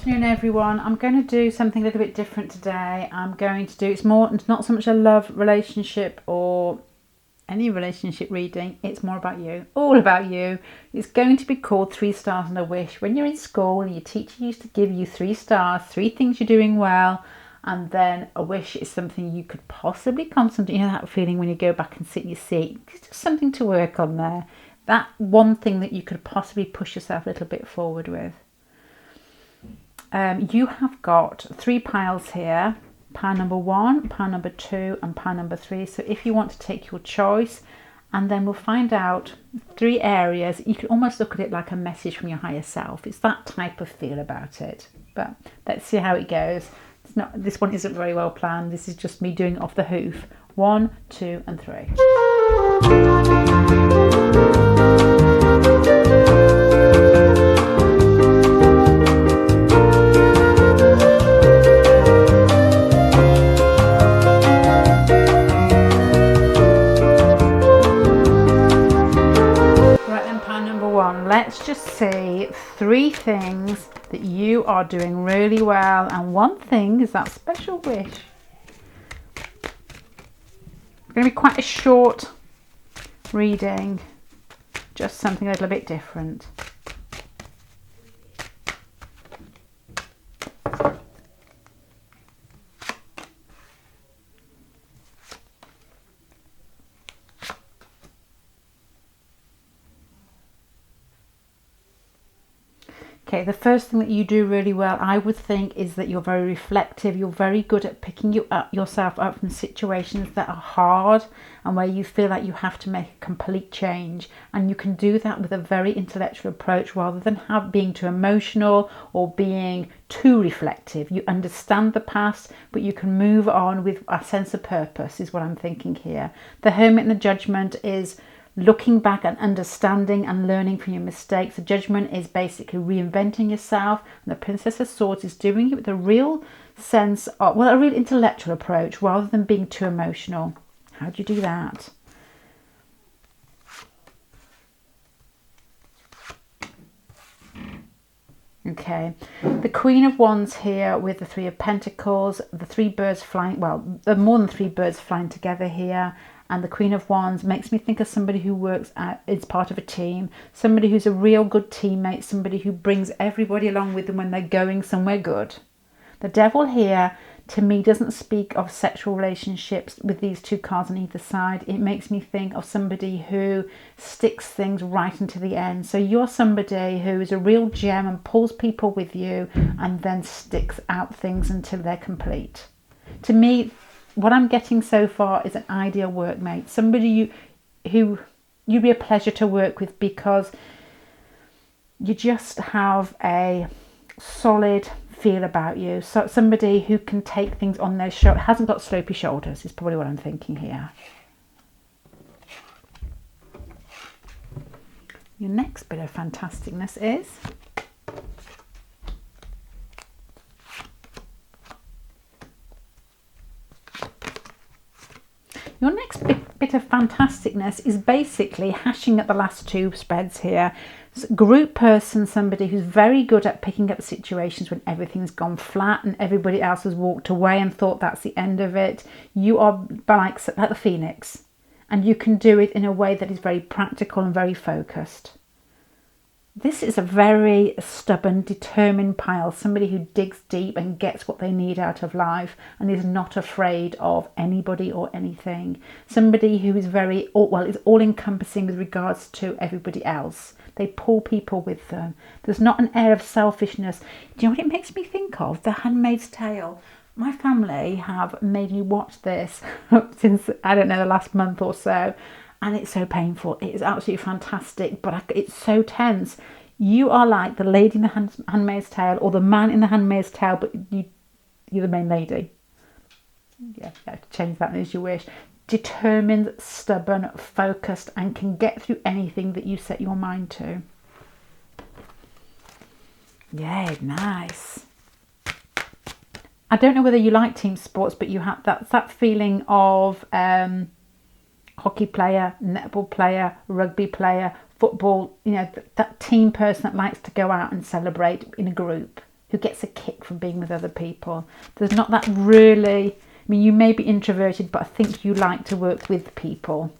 afternoon, everyone. I'm going to do something a little bit different today. It's not so much a love relationship or any relationship reading. It's more about you, all about you. It's going to be called 3 Stars and a Wish. When you're in school and your teacher used to give you 3 stars, 3 things you're doing well, and then a wish is something you could possibly concentrate. You know that feeling when you go back and sit in your seat? It's just something to work on there. That one thing that you could possibly push yourself a little bit forward with. You have got 3 piles here, pile number 1, pile number 2 and pile number 3. So if you want to take your choice, and then we'll find out 3 areas. You can almost look at it like a message from your higher self. It's that type of feel about it, but let's see how it goes. This one isn't very well planned. This is just me doing it off the hoof. 1, 2 and 3. Let's just see 3 things that you are doing really well, and 1 thing is that special wish. It's going to be quite a short reading, just something a little bit different. Okay, the first thing that you do really well, I would think, is that you're very reflective. You're very good at picking yourself up from situations that are hard and where you feel like you have to make a complete change. And you can do that with a very intellectual approach rather than being too emotional or being too reflective. You understand the past, but you can move on with a sense of purpose, is what I'm thinking here. The Hermit and the Judgment is looking back and understanding and learning from your mistakes. The Judgment is basically reinventing yourself, and the Princess of Swords is doing it with a real sense of, well, a real intellectual approach rather than being too emotional. How do you do that? Okay, the Queen of Wands here with the 3 of Pentacles, the 3 birds flying, well, there are more than 3 birds flying together here. And the Queen of Wands makes me think of somebody who works is part of a team, somebody who's a real good teammate, somebody who brings everybody along with them when they're going somewhere good. The Devil here, to me, doesn't speak of sexual relationships with these 2 cards on either side. It makes me think of somebody who sticks things right into the end. So you're somebody who is a real gem and pulls people with you and then sticks out things until they're complete. To me, what I'm getting so far is an ideal workmate, somebody who you'd be a pleasure to work with because you just have a solid feel about you. So somebody who can take things on their shoulder, hasn't got slopey shoulders is probably what I'm thinking here. Your next bit of fantasticness is your next bit of fantasticness is basically hashing at the last 2 spreads here. Group person, somebody who's very good at picking up situations when everything's gone flat and everybody else has walked away and thought that's the end of it. You are like the phoenix, and you can do it in a way that is very practical and very focused. This is a very stubborn, determined pile, somebody who digs deep and gets what they need out of life and is not afraid of anybody or anything. Somebody who is very, well, is all-encompassing with regards to everybody else. They pull people with them. There's not an air of selfishness. Do you know what it makes me think of? The Handmaid's Tale. My family have made me watch this since, I don't know, the last month or so. And it's so painful. It is absolutely fantastic, but it's so tense. You are like the lady in the Handmaid's Tale or the man in the Handmaid's Tale, but you're the main lady. Yeah, change that as you wish. Determined, stubborn, focused, and can get through anything that you set your mind to. Yay, nice. I don't know whether you like team sports, but you have that feeling of hockey player, netball player, rugby player, football, you know, that team person that likes to go out and celebrate in a group. who gets a kick from being with other people. There's not that really, I mean, you may be introverted, but I think you like to work with people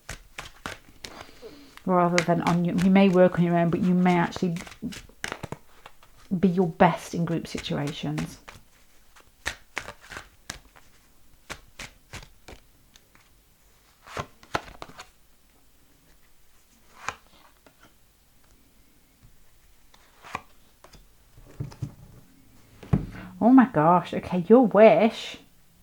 rather than on you. You may work on your own, but you may actually be your best in group situations. Oh my gosh, okay, your wish,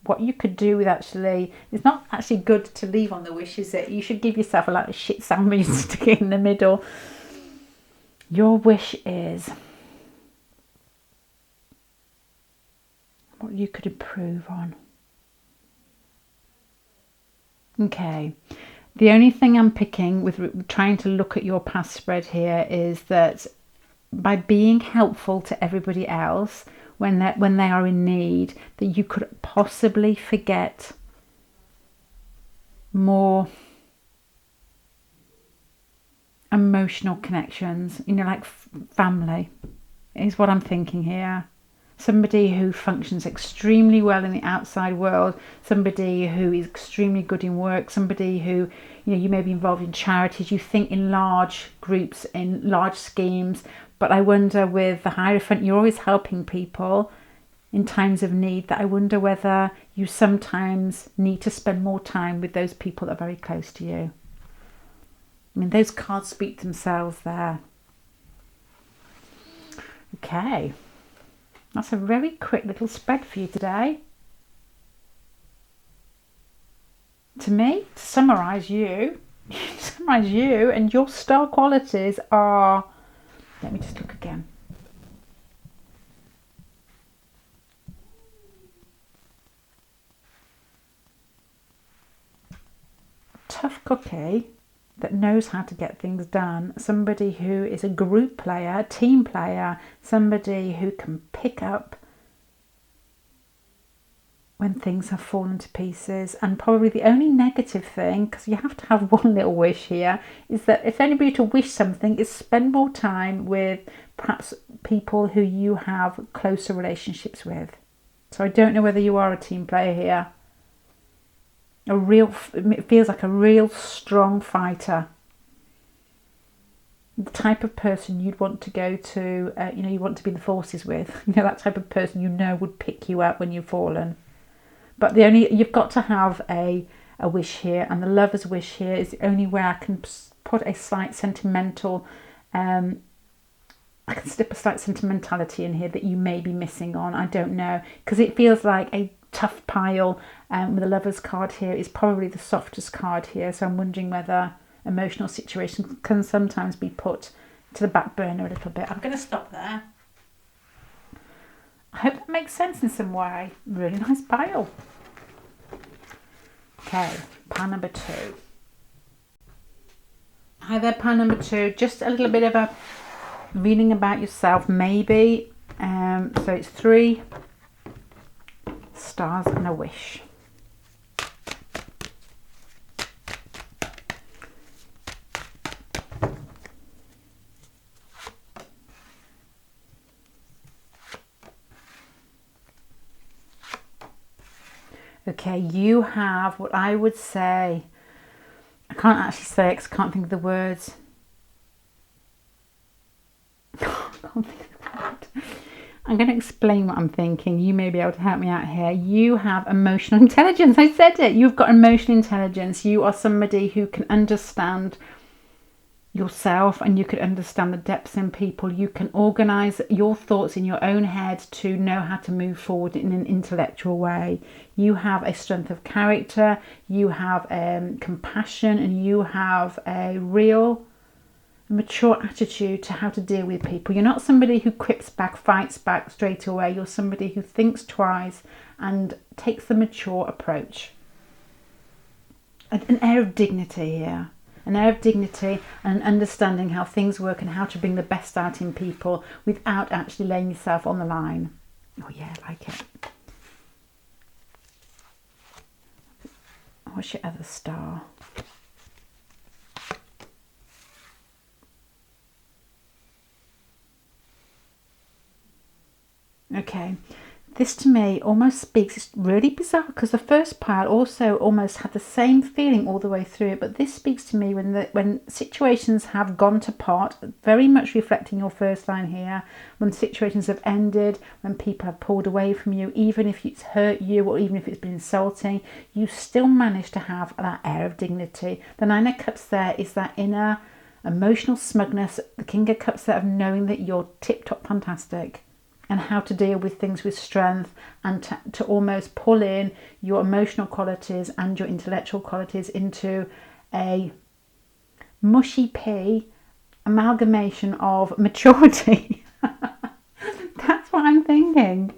what you could do with actually, it's not actually good to leave on the wish, is it? You should give yourself a shit sandwich and stick it in the middle. Your wish is what you could improve on. Okay, the only thing I'm picking with trying to look at your past spread here is that by being helpful to everybody else, when they are in need, that you could possibly forget more emotional connections, you know, like family is what I'm thinking here. Somebody who functions extremely well in the outside world, somebody who is extremely good in work, somebody who, you know, you may be involved in charities, you think in large groups, in large schemes. But I wonder with the Hierophant, you're always helping people in times of need, that I wonder whether you sometimes need to spend more time with those people that are very close to you. I mean, those cards speak themselves there. Okay. That's a very quick little spread for you today. To me, to summarise you, and your star qualities are, let me just look again. Tough cookie that knows how to get things done. Somebody who is a group player, team player, somebody who can pick up when things have fallen to pieces. And probably the only negative thing, because you have to have one little wish here, is that if anybody to wish something, is spend more time with perhaps people who you have closer relationships with. So I don't know whether you are a team player here. It feels like a real strong fighter. The type of person you'd want to go to, you know, you want to be in the forces with. You know, that type of person you know would pick you up when you've fallen. But you've got to have a wish here, and the Lover's wish here is the only way I can put a slight sentimental, I can slip a slight sentimentality in here that you may be missing on. I don't know, because it feels like a tough pile. With the Lover's card here is probably the softest card here, so I'm wondering whether emotional situations can sometimes be put to the back burner a little bit. I'm going to stop there. I hope that makes sense in some way. Really nice pile. Okay, pile number 2. Hi there, pile number 2. Just a little bit of a reading about yourself, maybe. So it's 3 stars and a wish. Okay, you have what I would say, I can't actually say it because I can't think of the words. I'm going to explain what I'm thinking. You may be able to help me out here. You have emotional intelligence. I said it. You've got emotional intelligence. You are somebody who can understand yourself, and you can understand the depths in people. You can organise your thoughts in your own head to know how to move forward in an intellectual way. You have a strength of character, you have compassion, and you have a real mature attitude to how to deal with people. You're not somebody who quips back, fights back straight away. You're somebody who thinks twice and takes the mature approach. An air of dignity here. An air of dignity and understanding how things work and how to bring the best out in people without actually laying yourself on the line. Oh yeah, I like it. What's your other star? Okay, this to me almost speaks, it's really bizarre because the first pile also almost had the same feeling all the way through it, but this speaks to me when situations have gone to pot, very much reflecting your first line here, when situations have ended, when people have pulled away from you, even if it's hurt you or even if it's been insulting, you still manage to have that air of dignity. The Nine of Cups there is that inner emotional smugness, the King of Cups there of knowing that you're tip-top fantastic, and how to deal with things with strength, and to almost pull in your emotional qualities and your intellectual qualities into a mushy pea amalgamation of maturity. That's what I'm thinking.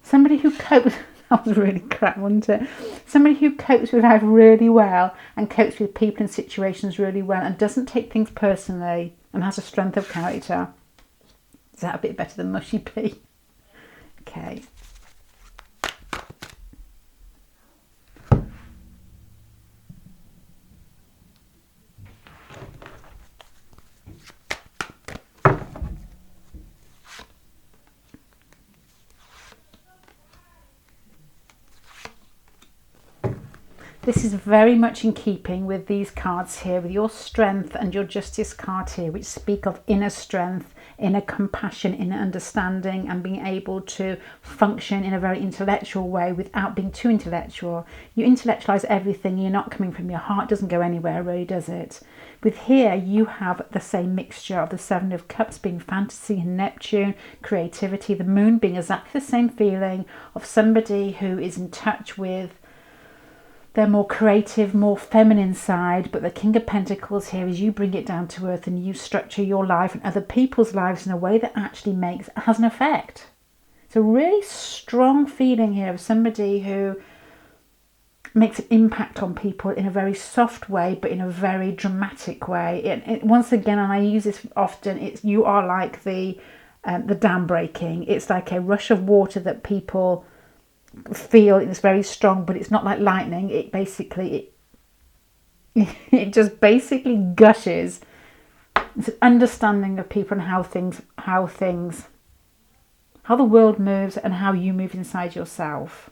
Somebody who copes, that was really crap, wasn't it? Somebody who copes with life really well and copes with people and situations really well and doesn't take things personally and has a strength of character. Is that a bit better than mushy pea? Okay. This is very much in keeping with these cards here, with your strength and your justice card here, which speak of inner strength, inner compassion, inner understanding, and being able to function in a very intellectual way without being too intellectual. You intellectualize everything, you're not coming from your heart, it doesn't go anywhere, really, does it? With here, you have the same mixture of the Seven of Cups being fantasy and Neptune, creativity, the moon being exactly the same feeling of somebody who is in touch with their more creative, more feminine side, but the King of Pentacles here is you bring it down to earth and you structure your life and other people's lives in a way that actually has an effect. It's a really strong feeling here of somebody who makes an impact on people in a very soft way, but in a very dramatic way. Once again, and I use this often, you are like the dam breaking. It's like a rush of water that people feel. It's very strong, but it's not like lightning. It basically it just basically gushes. It's an understanding of people and how the world moves and how you move inside yourself.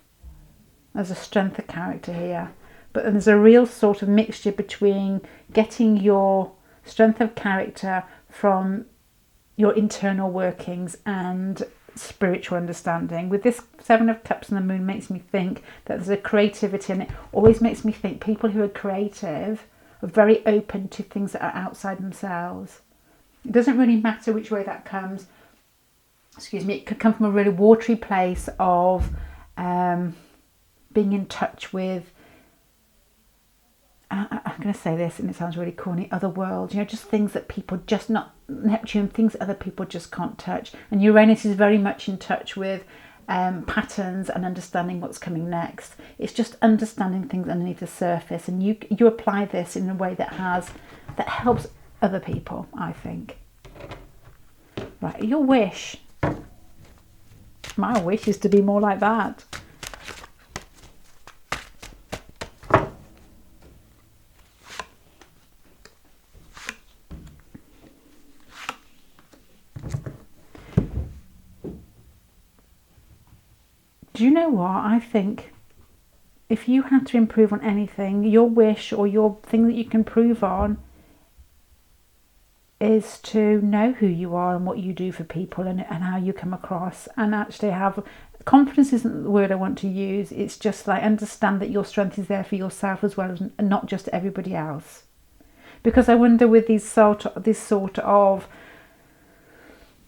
There's a strength of character here, but there's a real sort of mixture between getting your strength of character from your internal workings and spiritual understanding. With this Seven of Cups and the moon makes me think that there's a creativity, and it always makes me think people who are creative are very open to things that are outside themselves. It doesn't really matter which way that comes. Excuse me, it could come from a really watery place of being in touch with, I'm going to say this and it sounds really corny, other worlds, just things that people just not, Neptune, things that other people just can't touch. And Uranus is very much in touch with patterns and understanding what's coming next. It's just understanding things underneath the surface, and you apply this in a way that helps other people, I think. Right, your wish. My wish is to be more like that. Do you know what? I think if you had to improve on anything, your wish or your thing that you can improve on is to know who you are and what you do for people and how you come across, and actually have confidence. Isn't the word I want to use. It's just like understand that your strength is there for yourself as well as not just everybody else. Because I wonder with this sort of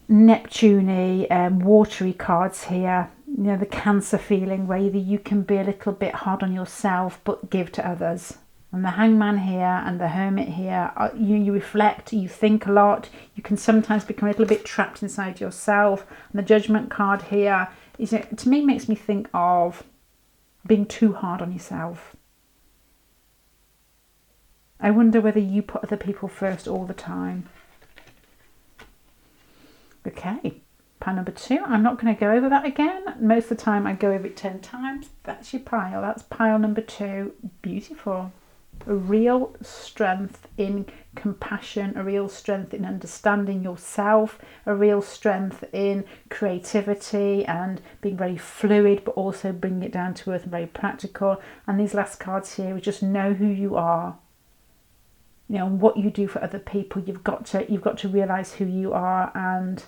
Neptune-y, watery cards here, the Cancer feeling where either you can be a little bit hard on yourself but give to others. And the Hangman here and the Hermit here, you reflect, you think a lot, you can sometimes become a little bit trapped inside yourself. And the Judgment card here, to me, makes me think of being too hard on yourself. I wonder whether you put other people first all the time. Okay. Pile number 2. I'm not going to go over that again. Most of the time I go over it 10 times. That's your pile. That's pile number 2. Beautiful. A real strength in compassion, a real strength in understanding yourself, a real strength in creativity and being very fluid, but also bringing it down to earth and very practical. And these last cards here is just know who you are. You know, and what you do for other people, you've got to realize who you are and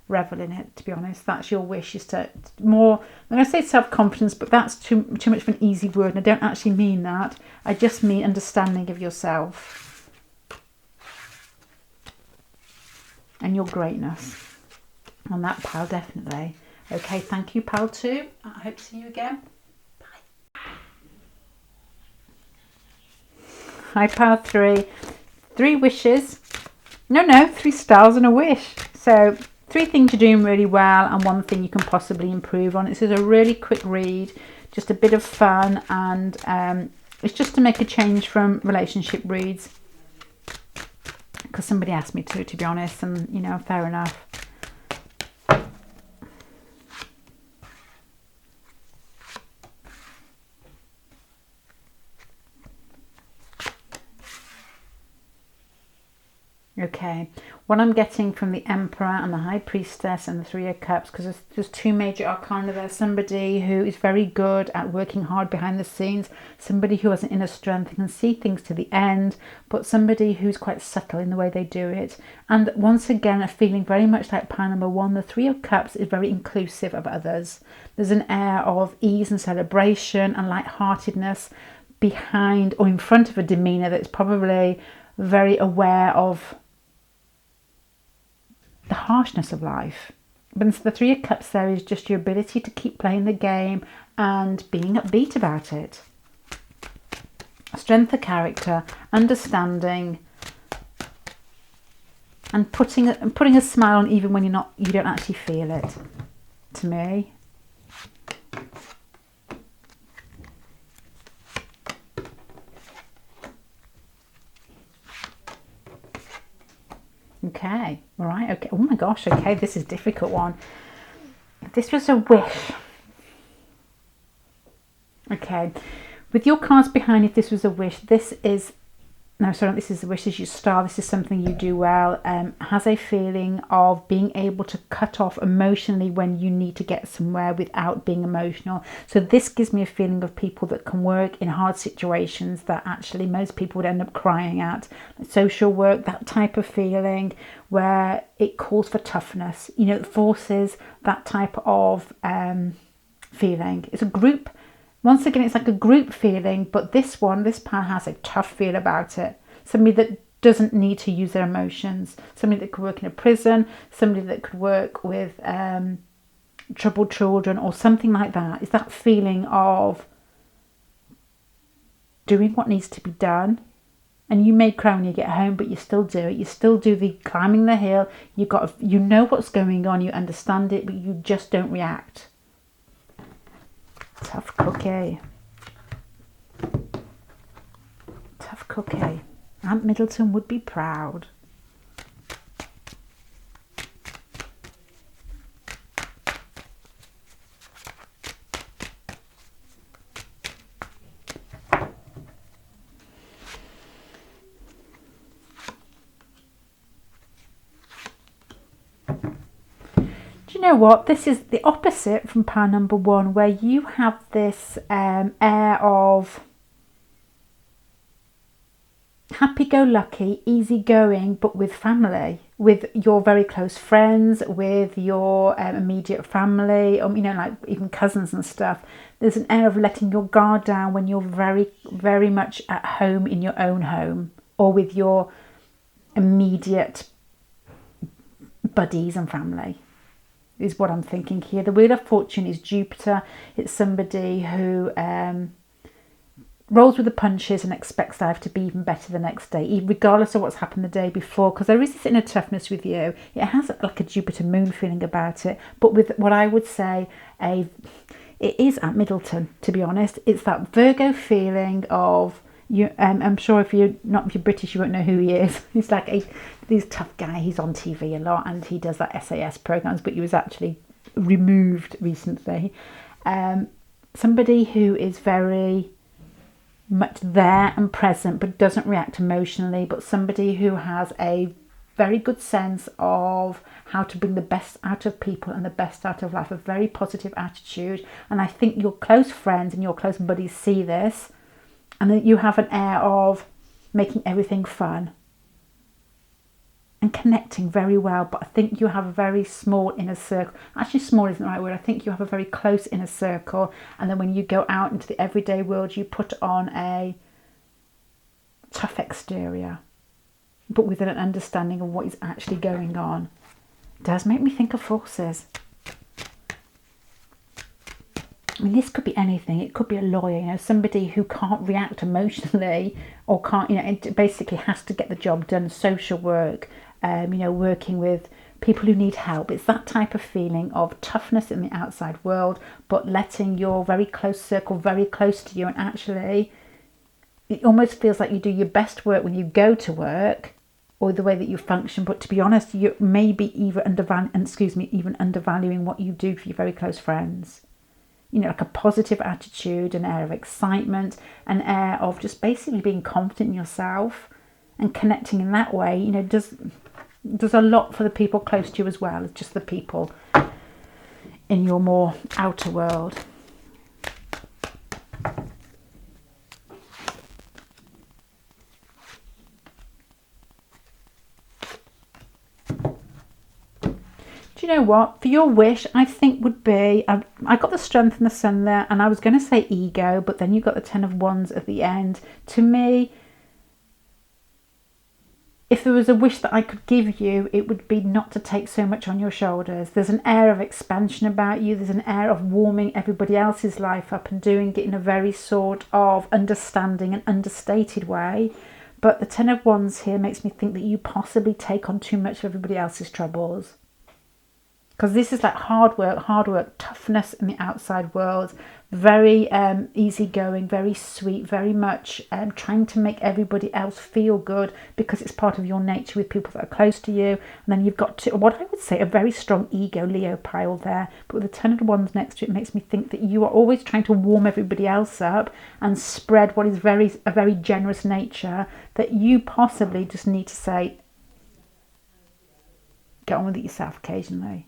revel in it. To be honest, that's your wish, is to more, I'm going to say self-confidence, but that's too much of an easy word, and I don't actually mean that. I just mean understanding of yourself and your greatness. On that, pal, definitely. Okay, thank you, pal 2. I hope to see you again. Bye. Hi, pal 3. 3 wishes. No, 3 stars and a wish. So 3 things you're doing really well and 1 thing you can possibly improve on. This is a really quick read, just a bit of fun, and it's just to make a change from relationship reads, because somebody asked me to be honest, and you know, fair enough. Okay, what I'm getting from the Emperor and the High Priestess and the 3 of Cups, because there's 2 major arcana there. Somebody who is very good at working hard behind the scenes, somebody who has an inner strength and can see things to the end, but somebody who's quite subtle in the way they do it. And once again, a feeling very much like pile number 1. The 3 of Cups is very inclusive of others. There's an air of ease and celebration and lightheartedness behind or in front of a demeanour that's probably very aware of the harshness of life. But the 3 of Cups there is just your ability to keep playing the game and being upbeat about it. Strength of character, understanding, and putting a smile on even when you don't actually feel it, to me. Okay, all right, okay. Oh my gosh, okay, this is a difficult one. If this was a wish. Okay, with your cards behind, if this was a wish, this is, no, sorry, this is a wish, this is your star, this is something you do well, has a feeling of being able to cut off emotionally when you need to get somewhere without being emotional. So this gives me a feeling of people that can work in hard situations that actually most people would end up crying at. Social work, that type of feeling where it calls for toughness, you know, it forces that type of feeling. It's a group. Once again, it's like a group feeling, but this pal has a tough feel about it. Somebody that doesn't need to use their emotions. Somebody that could work in a prison. Somebody that could work with troubled children or something like that. It's that feeling of doing what needs to be done. And you may cry when you get home, but you still do it. You still do the climbing the hill. You know what's going on. You understand it, but you just don't react. Tough cookie. Tough cookie. Aunt Middleton would be proud. You know what, this is the opposite from pile number 1, where you have this air of happy-go-lucky, easygoing, but with family, with your very close friends, with your immediate family, or you know, like even cousins and stuff. There's an air of letting your guard down when you're very, very much at home in your own home, or with your immediate buddies and family. Is what I'm thinking here. The Wheel of Fortune is Jupiter. It's somebody who rolls with the punches and expects life to be even better the next day, regardless of what's happened the day before, because there is this inner toughness with you. It has like a Jupiter moon feeling about it, but with what I would say it is at Middleton, to be honest. It's that Virgo feeling of you. I'm sure if you're British, you won't know who he is. He's like this tough guy. He's on TV a lot and he does that SAS programs, but he was actually removed recently. Somebody who is very much there and present, but doesn't react emotionally, but somebody who has a very good sense of how to bring the best out of people and the best out of life, a very positive attitude. And I think your close friends and your close buddies see this, and that you have an air of making everything fun and connecting very well. But I think you have a very small inner circle. Actually, small isn't the right word. I think you have a very close inner circle, and then when you go out into the everyday world, you put on a tough exterior, but with an understanding of what is actually going on. It does make me think of forces. I mean, this could be anything. It could be a lawyer, you know, somebody who can't react emotionally, or can't, you know, it basically has to get the job done. Social work, you know, working with people who need help. It's that type of feeling of toughness in the outside world, but letting your very close circle very close to you. And actually, it almost feels like you do your best work when you go to work, or the way that you function. But to be honest, you may be even undervaluing what you do for your very close friends. You know, like a positive attitude, an air of excitement, an air of just basically being confident in yourself and connecting in that way. You know, does a lot for the people close to you as well as just the people in your more outer world. Do you know what? For your wish, I think would be, I got the Strength and the Sun there, and I was going to say ego, but then you got the Ten of Wands at the end. To me, if there was a wish that I could give you, it would be not to take so much on your shoulders. There's an air of expansion about you. There's an air of warming everybody else's life up and doing it in a very sort of understanding and understated way. But the Ten of Wands here makes me think that you possibly take on too much of everybody else's troubles. Because this is like hard work, toughness in the outside world, very easygoing, very sweet, very much trying to make everybody else feel good because it's part of your nature with people that are close to you. And then you've got what I would say a very strong ego, Leo pile there. But with the Ten of Wands next to it, makes me think that you are always trying to warm everybody else up and spread what is a very generous nature, that you possibly just need to say, get on with it yourself occasionally.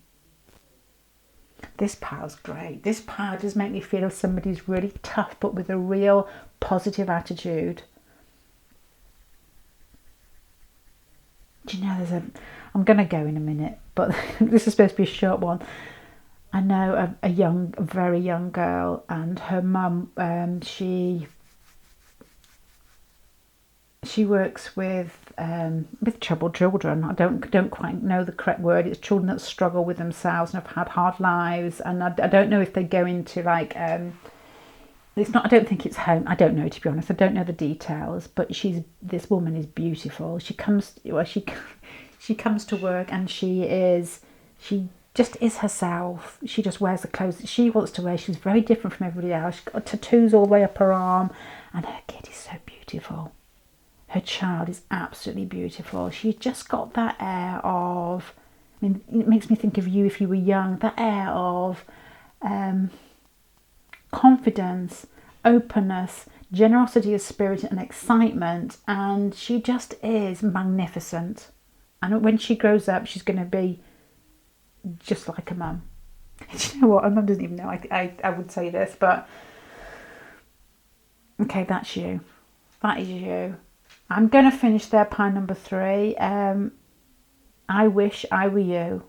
This pile's great. This pile does make me feel as somebody who's really tough, but with a real positive attitude. Do you know, I'm going to go in a minute, but this is supposed to be a short one. I know a very young girl, and her mum, she works with troubled children. I don't quite know the correct word. It's children that struggle with themselves and have had hard lives. And I don't know if they go into like it's not. I don't think it's home. I don't know, to be honest. I don't know the details. But this woman is beautiful. She comes to work, and she just is herself. She just wears the clothes that she wants to wear. She's very different from everybody else. She's got tattoos all the way up her arm, and her kid is so beautiful. Her child is absolutely beautiful. She's just got that air of, I mean, it makes me think of you if you were young, that air of confidence, openness, generosity of spirit and excitement. And she just is magnificent. And when she grows up, she's going to be just like her mum. Do you know what? Her mum doesn't even know I would say this, but okay, that's you. That is you. I'm going to finish there, pile number 3. I wish I were you,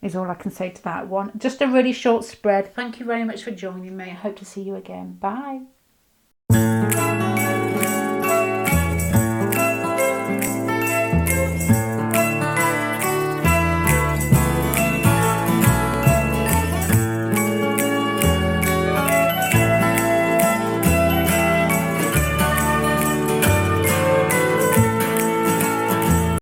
is all I can say to that one. Just a really short spread. Thank you very much for joining me. I hope to see you again. Bye.